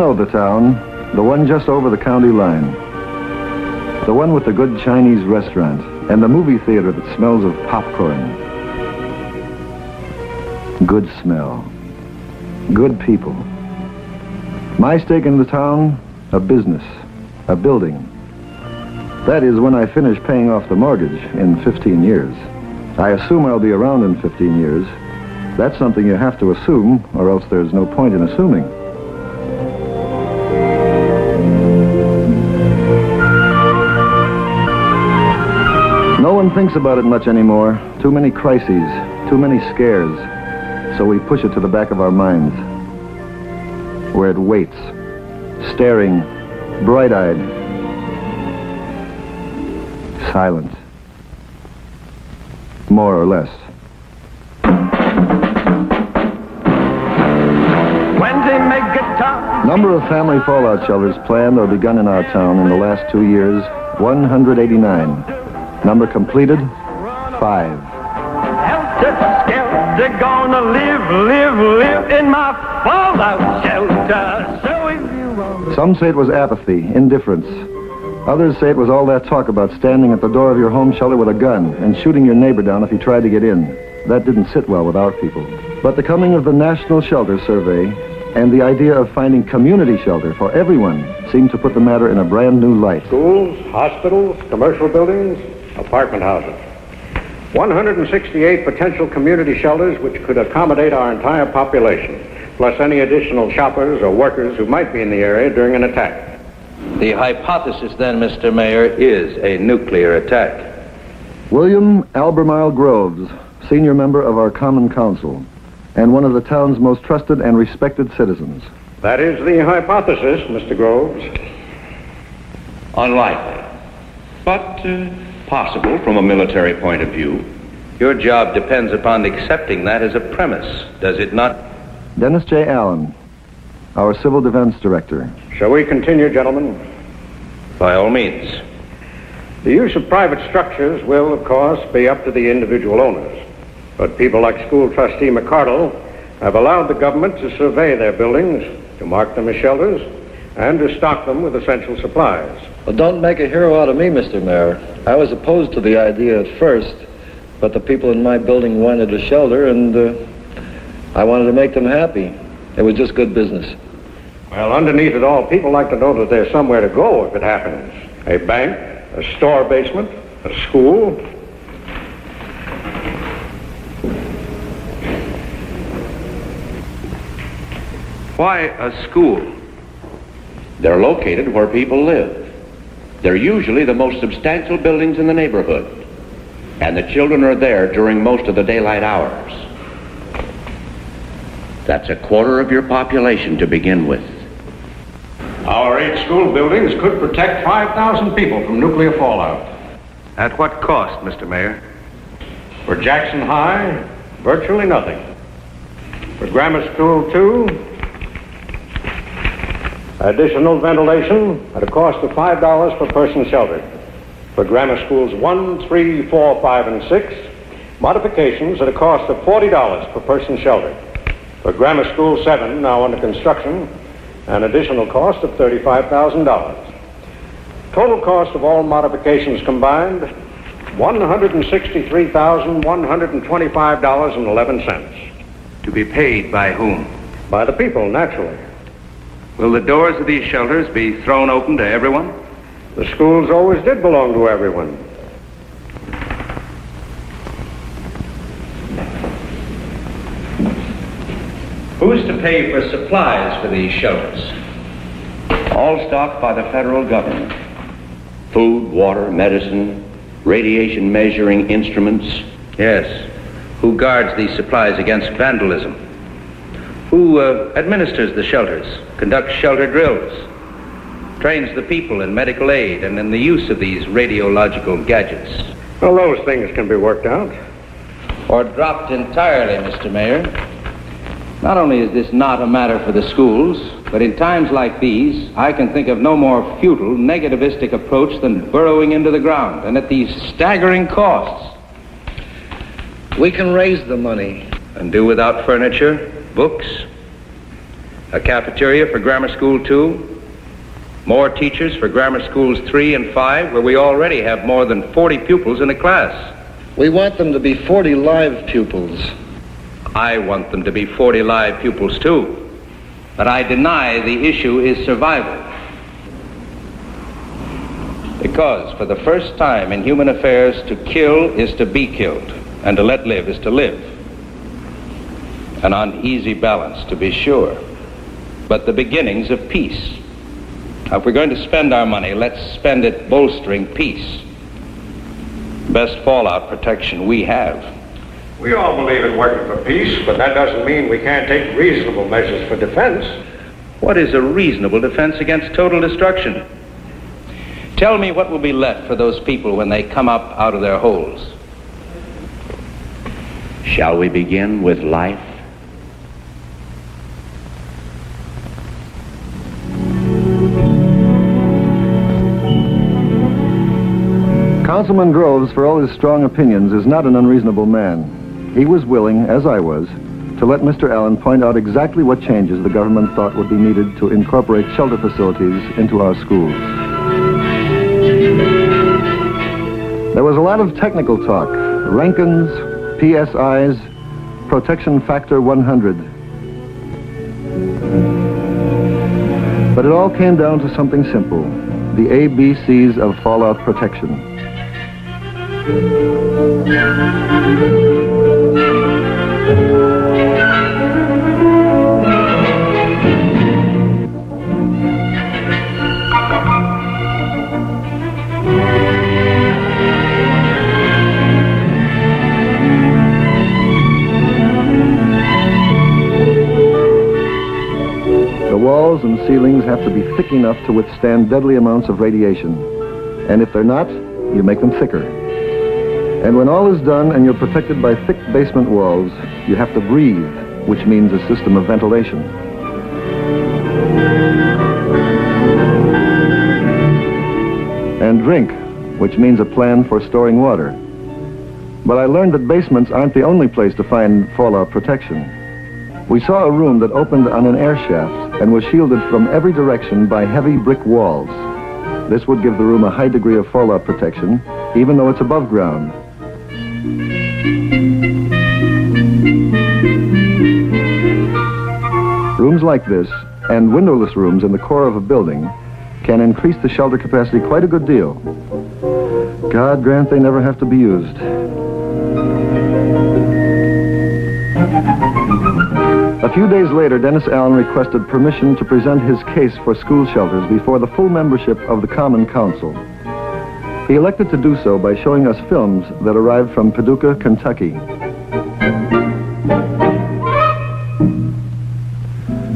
know the town, the one just over the county line. The one with the good Chinese restaurant and the movie theater that smells of popcorn. Good smell. Good people. My stake in the town, a business, a building. That is when I finish paying off the mortgage in 15 years. I assume I'll be around in 15 years. That's something you have to assume, or else there's no point in assuming. No one thinks about it much anymore. Too many crises, too many scares. So we push it to the back of our minds, where it waits, staring, bright-eyed, silent, more or less. Number of family fallout shelters planned or begun in our town in the last 2 years, 189. Number completed, 5. They're gonna live in my fallout shelter. So if you want... Some say it was apathy, indifference. Others say it was all that talk about standing at the door of your home shelter with a gun and shooting your neighbor down if he tried to get in. That didn't sit well with our people. But the coming of the National Shelter Survey and the idea of finding community shelter for everyone seemed to put the matter in a brand new light. Schools, hospitals, commercial buildings, apartment houses. 168 potential community shelters which could accommodate our entire population, plus any additional shoppers or workers who might be in the area during an attack. The hypothesis then, Mr. Mayor, is a nuclear attack. William Albemarle Groves, senior member of our Common Council, and one of the town's most trusted and respected citizens. That is the hypothesis, Mr. Groves. Unlikely, but possible from a military point of view. Your job depends upon accepting that as a premise, does it not? Dennis J. Allen, our Civil Defense Director. Shall we continue, gentlemen? By all means. The use of private structures will, of course, be up to the individual owners. But people like School Trustee McCardle have allowed the government to survey their buildings, to mark them as shelters, and to stock them with essential supplies. Well, don't make a hero out of me, Mr. Mayor. I was opposed to the idea at first, but the people in my building wanted a shelter, and I wanted to make them happy. It was just good business. Well, underneath it all, people like to know that there's somewhere to go if it happens. A bank, a store basement, a school. Why a school? They're located where people live. They're usually the most substantial buildings in the neighborhood, and the children are there during most of the daylight hours. That's a quarter of your population to begin with. Our 8 school buildings could protect 5,000 people from nuclear fallout. At what cost, Mr. Mayor? For Jackson High, virtually nothing. For Grammar School 2, additional ventilation at a cost of $5 per person sheltered. For Grammar Schools 1, 3, 4, 5, and 6, modifications at a cost of $40 per person sheltered. For Grammar School 7, now under construction, an additional cost of $35,000. Total cost of all modifications combined, $163,125.11. To be paid by whom? By the people, naturally. Will the doors of these shelters be thrown open to everyone? The schools always did belong to everyone. Who's to pay for supplies for these shelters? All stocked by the federal government. Food, water, medicine, radiation measuring instruments. Yes. Who guards these supplies against vandalism? Who administers the shelters, conducts shelter drills, trains the people in medical aid and in the use of these radiological gadgets? Well, those things can be worked out. Or dropped entirely, Mr. Mayor. Not only is this not a matter for the schools, but in times like these, I can think of no more futile, negativistic approach than burrowing into the ground, and at these staggering costs. We can raise the money. And do without furniture, books, a cafeteria for Grammar School 2, more teachers for Grammar Schools 3 and 5, where we already have more than 40 pupils in a class. We want them to be 40 live pupils. I want them to be 40 live pupils too. But I deny the issue is survival. Because for the first time in human affairs, to kill is to be killed, and to let live is to live. An uneasy balance, to be sure, but the beginnings of peace. Now, if we're going to spend our money, let's spend it bolstering peace. Best fallout protection we have. We all believe in working for peace, but that doesn't mean we can't take reasonable measures for defense. What is a reasonable defense against total destruction? Tell me what will be left for those people when they come up out of their holes. Shall we begin with life? Councilman Groves, for all his strong opinions, is not an unreasonable man. He was willing, as I was, to let Mr. Allen point out exactly what changes the government thought would be needed to incorporate shelter facilities into our schools. There was a lot of technical talk, Rankins, PSIs, protection factor 100. But it all came down to something simple, the ABCs of fallout protection. The walls and ceilings have to be thick enough to withstand deadly amounts of radiation. And if they're not, you make them thicker. And when all is done and you're protected by thick basement walls, you have to breathe, which means a system of ventilation. And drink, which means a plan for storing water. But I learned that basements aren't the only place to find fallout protection. We saw a room that opened on an air shaft and was shielded from every direction by heavy brick walls. This would give the room a high degree of fallout protection, even though it's above ground. Rooms like this, and windowless rooms in the core of a building, can increase the shelter capacity quite a good deal. God grant they never have to be used. A few days later, Dennis Allen requested permission to present his case for school shelters before the full membership of the Common Council. He elected to do so by showing us films that arrived from Paducah, Kentucky.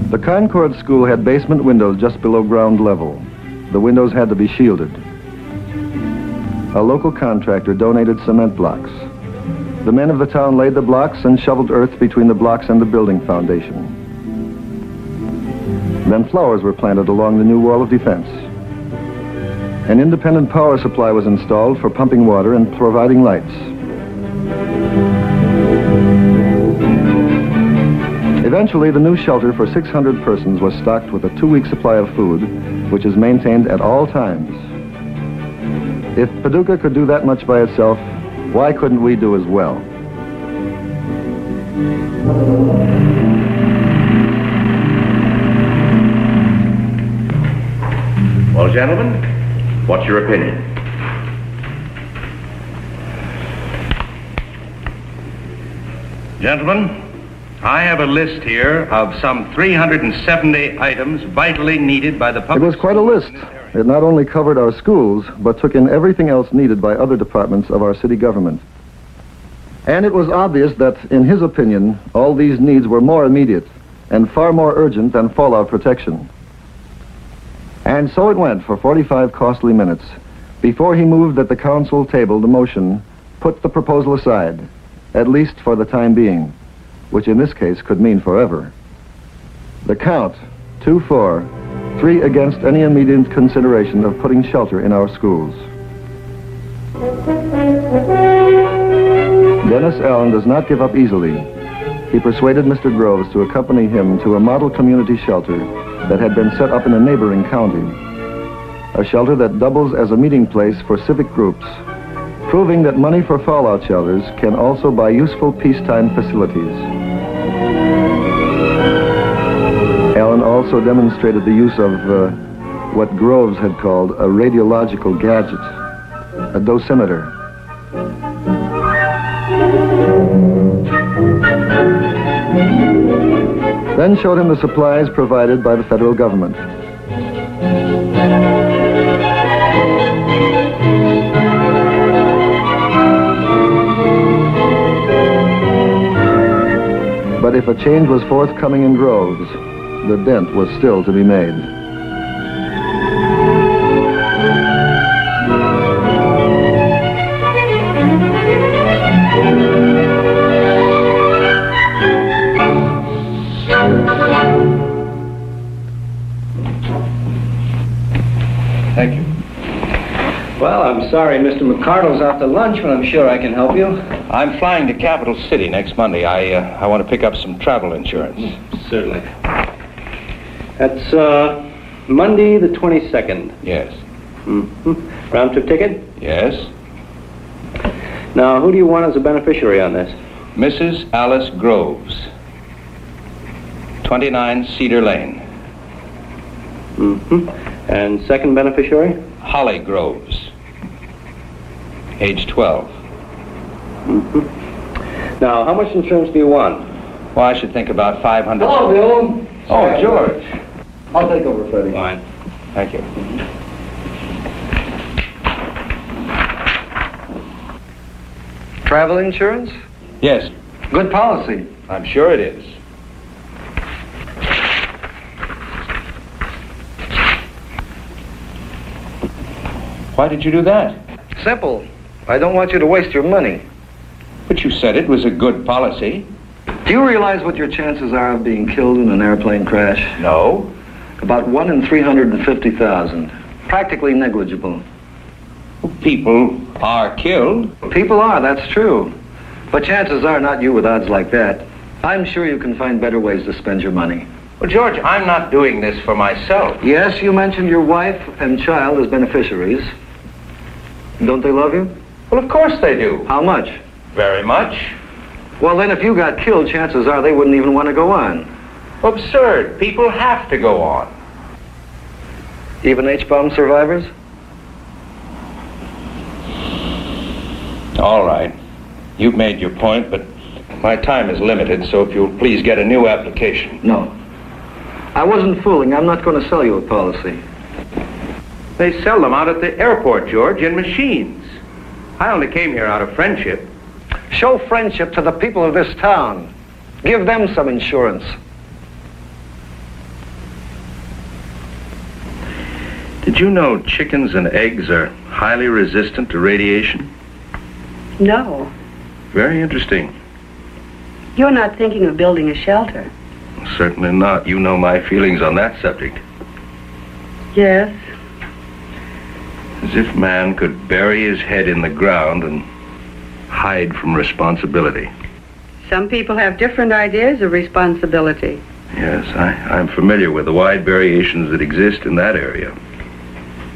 The Concord School had basement windows just below ground level. The windows had to be shielded. A local contractor donated cement blocks. The men of the town laid the blocks and shoveled earth between the blocks and the building foundation. Then flowers were planted along the new wall of defense. An independent power supply was installed for pumping water and providing lights. Eventually, the new shelter for 600 persons was stocked with a 2-week supply of food, which is maintained at all times. If Paducah could do that much by itself, why couldn't we do as well? Well, gentlemen, what's your opinion? Gentlemen, I have a list here of some 370 items vitally needed by the public. It was quite a list. It not only covered our schools, but took in everything else needed by other departments of our city government. And it was obvious that, in his opinion, all these needs were more immediate and far more urgent than fallout protection. And so it went for 45 costly minutes before he moved that the council table the motion, put the proposal aside, at least for the time being, which in this case could mean forever. The count, 2-4, 3 against any immediate consideration of putting shelter in our schools. Dennis Allen does not give up easily. he persuaded Mr. Groves to accompany him to a model community shelter that had been set up in a neighboring county. A shelter that doubles as a meeting place for civic groups, proving that money for fallout shelters can also buy useful peacetime facilities. Allen also demonstrated the use of what Groves had called a radiological gadget, a dosimeter. Then showed him the supplies provided by the federal government. But if a change was forthcoming in Groves, the dent was still to be made. Thank you. Well, I'm sorry Mr. McCardle's out to lunch, but I'm sure I can help you. I'm flying to Capital City next Monday. I want to pick up some travel insurance. Certainly. That's Monday the 22nd. Yes. Mm-hmm. Round trip ticket? Yes. Now, who do you want as a beneficiary on this? Mrs. Alice Groves, 29 Cedar Lane. Mm-hmm. And second beneficiary? Holly Groves, age 12. Mm-hmm. Now, how much insurance do you want? Well, I should think about 500. Hello, Bill. Oh, George. I'll take over, Freddie. Fine. Thank you. Travel insurance? Yes, Good policy. I'm sure it is. Why did you do that? Simple. I don't want you to waste your money. But you said it was a good policy. Do you realize what your chances are of being killed in an airplane crash? No. About 1 in 350,000. Practically negligible. People are killed. People are, that's true. But chances are not you with odds like that. I'm sure you can find better ways to spend your money. Well, George, I'm not doing this for myself. Yes, you mentioned your wife and child as beneficiaries. Don't they love you? Well, of course they do. How much? Very much. Well, then if you got killed, chances are they wouldn't even want to go on. Absurd. People have to go on. Even H-bomb survivors? All right. You've made your point, but my time is limited, so if you'll please get a new application. No. I wasn't fooling. I'm not going to sell you a policy. They sell them out at the airport, George, in machines. I only came here out of friendship. Show friendship to the people of this town. Give them some insurance. Did you know chickens and eggs are highly resistant to radiation? No. Very interesting. You're not thinking of building a shelter. Certainly not. You know my feelings on that subject. Yes. As if man could bury his head in the ground and hide from responsibility. Some people have different ideas of responsibility. Yes, I'm familiar with the wide variations that exist in that area.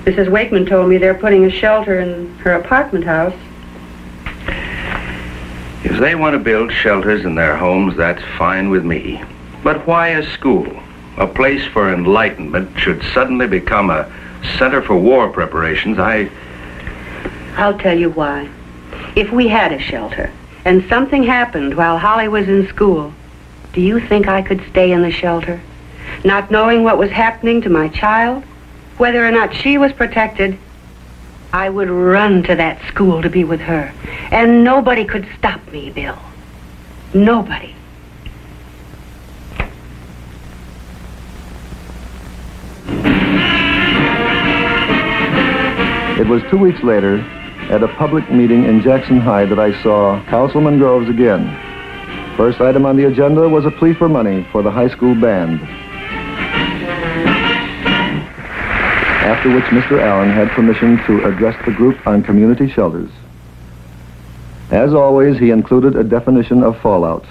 Mrs. Wakeman told me they're putting a shelter in her apartment house. If they want to build shelters in their homes, that's fine with me. But why a school? A place for enlightenment should suddenly become a center for war preparations. I'll tell you why. If we had a shelter and something happened while Holly was in school, do you think I could stay in the shelter? Not knowing what was happening to my child, whether or not she was protected, I would run to that school to be with her. And nobody could stop me, Bill. Nobody. It was 2 weeks later, at a public meeting in Jackson High, that I saw Councilman Groves again. First item on the agenda was a plea for money for the high school band. After which Mr. Allen had permission to address the group on community shelters. As always, he included a definition of fallout.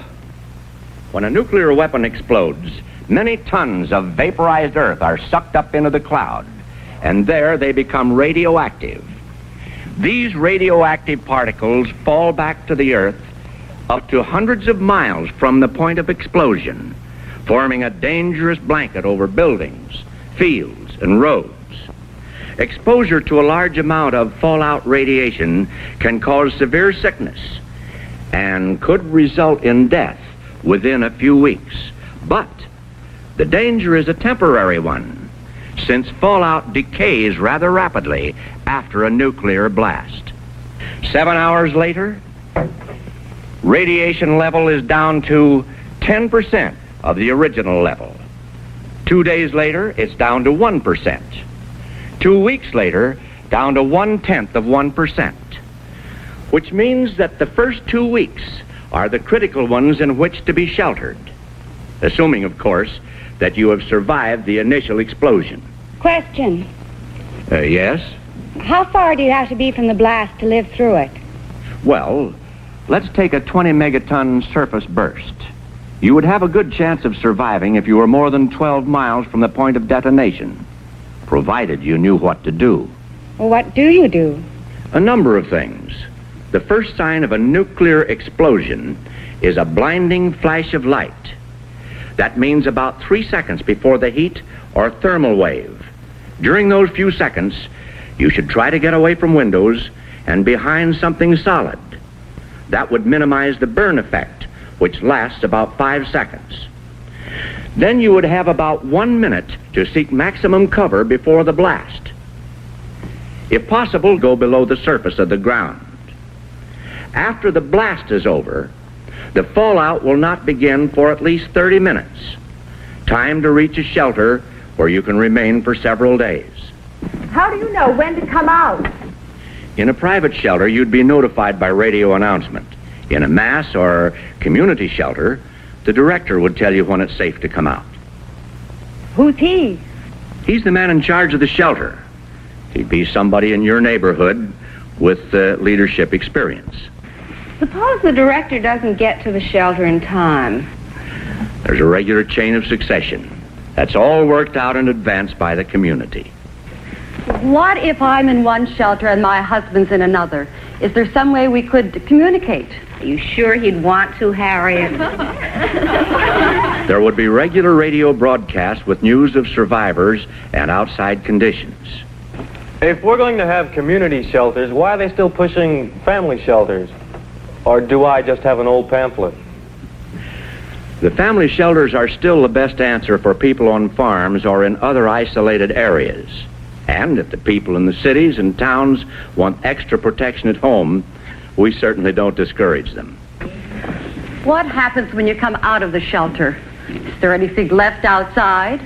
When a nuclear weapon explodes, many tons of vaporized earth are sucked up into the cloud, and there they become radioactive. These radioactive particles fall back to the earth up to hundreds of miles from the point of explosion, forming a dangerous blanket over buildings, fields, and roads. Exposure to a large amount of fallout radiation can cause severe sickness and could result in death within a few weeks. But the danger is a temporary one, since fallout decays rather rapidly after a nuclear blast. 7 hours later, radiation level is down to 10% of the original level. 2 days later, it's down to 1%. 2 weeks later, down to 1/10 of 1%, which means that the first 2 weeks are the critical ones in which to be sheltered, assuming, of course, that you have survived the initial explosion. Question. Yes? How far do you have to be from the blast to live through it? Well, let's take a 20 megaton surface burst. You would have a good chance of surviving if you were more than 12 miles from the point of detonation, provided you knew what to do. Well, what do you do? A number of things. The first sign of a nuclear explosion is a blinding flash of light. That means about 3 seconds before the heat or thermal wave. During those few seconds, you should try to get away from windows and behind something solid. That would minimize the burn effect, which lasts about 5 seconds. Then you would have about 1 minute to seek maximum cover before the blast. If possible, go below the surface of the ground. After the blast is over, the fallout will not begin for at least 30 minutes. Time to reach a shelter where you can remain for several days. How do you know when to come out? In a private shelter, you'd be notified by radio announcement. In a mass or community shelter, the director would tell you when it's safe to come out. Who's he? He's the man in charge of the shelter. He'd be somebody in your neighborhood with leadership experience. Suppose the director doesn't get to the shelter in time. There's a regular chain of succession. That's all worked out in advance by the community. What if I'm in one shelter and my husband's in another? Is there some way we could communicate? Are you sure he'd want to, Harriet? There would be regular radio broadcasts with news of survivors and outside conditions. If we're going to have community shelters, why are they still pushing family shelters? Or do I just have an old pamphlet? The family shelters are still the best answer for people on farms or in other isolated areas. And if the people in the cities and towns want extra protection at home, we certainly don't discourage them. What happens when you come out of the shelter? Is there anything left outside?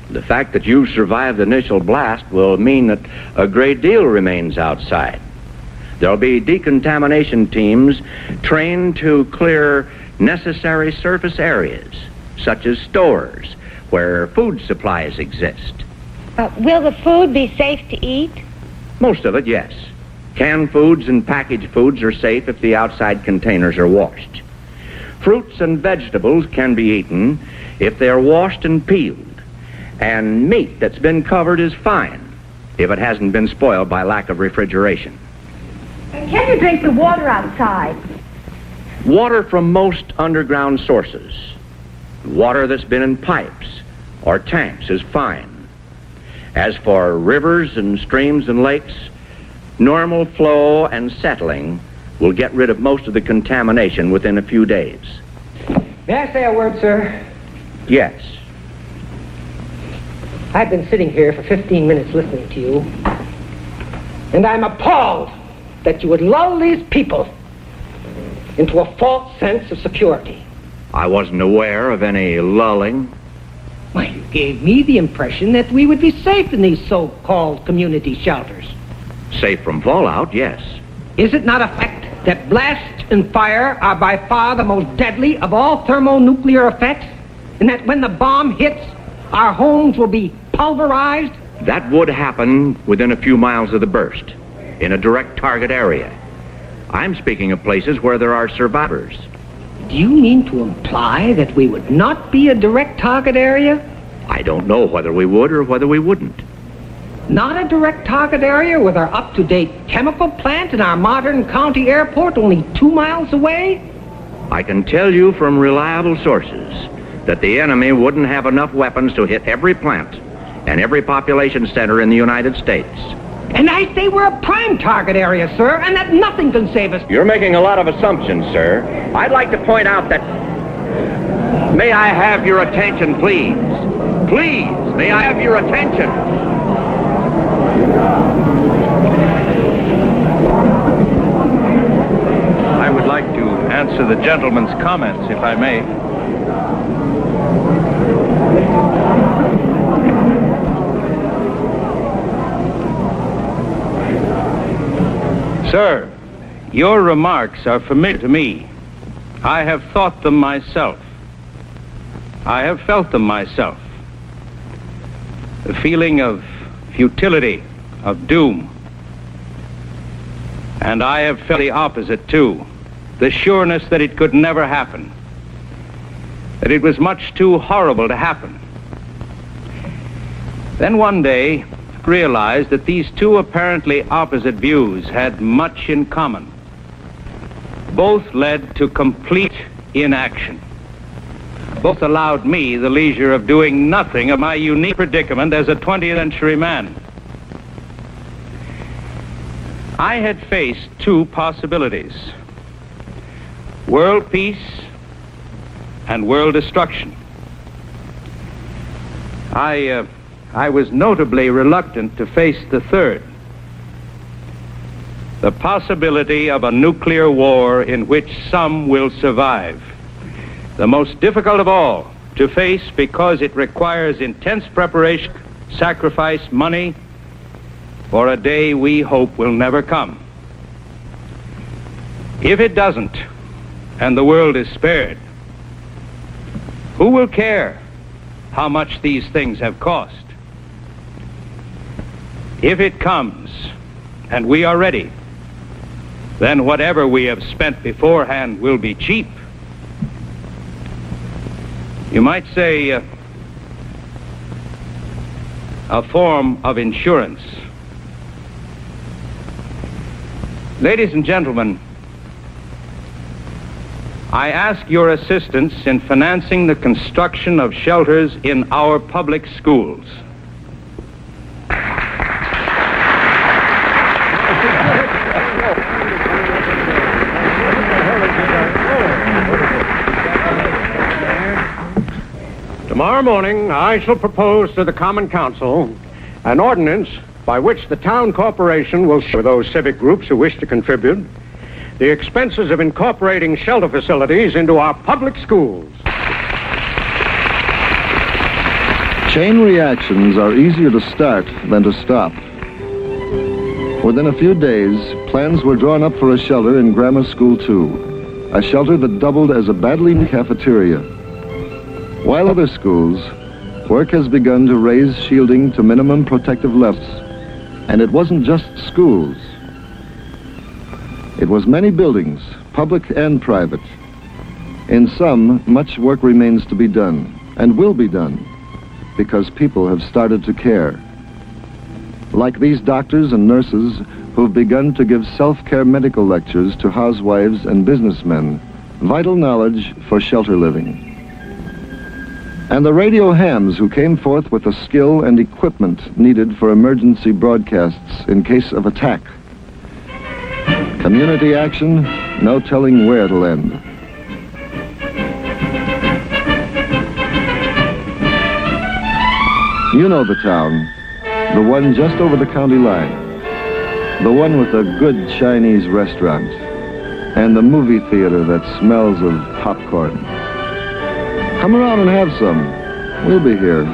The fact that you've survived the initial blast will mean that a great deal remains outside. There'll be decontamination teams trained to clear necessary surface areas, such as stores where food supplies exist. Will the food be safe to eat? Most of it, yes. Canned foods and packaged foods are safe if the outside containers are washed. Fruits and vegetables can be eaten if they are washed and peeled. And meat that's been covered is fine if it hasn't been spoiled by lack of refrigeration. Can you drink the water outside? Water from most underground sources. Water that's been in pipes or tanks is fine. As for rivers and streams and lakes, normal flow and settling will get rid of most of the contamination within a few days. May I say a word, sir? Yes. I've been sitting here for 15 minutes listening to you, and I'm appalled that you would lull these people into a false sense of security. I wasn't aware of any lulling. Why, you gave me the impression that we would be safe in these so-called community shelters. Safe from fallout, yes. Is it not a fact that blast and fire are by far the most deadly of all thermonuclear effects? And that when the bomb hits, our homes will be pulverized? That would happen within a few miles of the burst, in a direct target area. I'm speaking of places where there are survivors. Do you mean to imply that we would not be a direct target area? I don't know whether we would or whether we wouldn't. Not a direct target area with our up-to-date chemical plant and our modern county airport only 2 miles away? I can tell you from reliable sources that the enemy wouldn't have enough weapons to hit every plant and every population center in the United States. And I say we're a prime target area, sir, and that nothing can save us. You're making a lot of assumptions, sir. I'd like to point out that... May I have your attention, please? Please, may I have your attention? I would like to answer the gentleman's comments, if I may. Sir, your remarks are familiar to me. I have thought them myself. I have felt them myself. The feeling of futility, of doom. And I have felt the opposite, too. The sureness that it could never happen. That it was much too horrible to happen. Then one day, realized that these two apparently opposite views had much in common. Both led to complete inaction. Both allowed me the leisure of doing nothing of my unique predicament as a 20th century man. I had faced two possibilities: world peace and world destruction. I was notably reluctant to face the third, the possibility of a nuclear war in which some will survive. The most difficult of all to face because it requires intense preparation, sacrifice, money, for a day we hope will never come. If it doesn't, and the world is spared, who will care how much these things have cost? If it comes, and we are ready, then whatever we have spent beforehand will be cheap. You might say a form of insurance. Ladies and gentlemen, I ask your assistance in financing the construction of shelters in our public schools. Tomorrow morning, I shall propose to the Common Council an ordinance by which the town corporation will share with those civic groups who wish to contribute the expenses of incorporating shelter facilities into our public schools. Chain reactions are easier to start than to stop. Within a few days, plans were drawn up for a shelter in Grammar School 2, a shelter that doubled as a badly needed cafeteria. While other schools, work has begun to raise shielding to minimum protective levels. And it wasn't just schools. It was many buildings, public and private. In some, much work remains to be done, and will be done, because people have started to care. Like these doctors and nurses who've begun to give self-care medical lectures to housewives and businessmen, vital knowledge for shelter living. And the radio hams who came forth with the skill and equipment needed for emergency broadcasts in case of attack. Community action, no telling where it'll end. You know the town, the one just over the county line, the one with a good Chinese restaurant, and the movie theater that smells of popcorn. Come around and have some. We'll be here.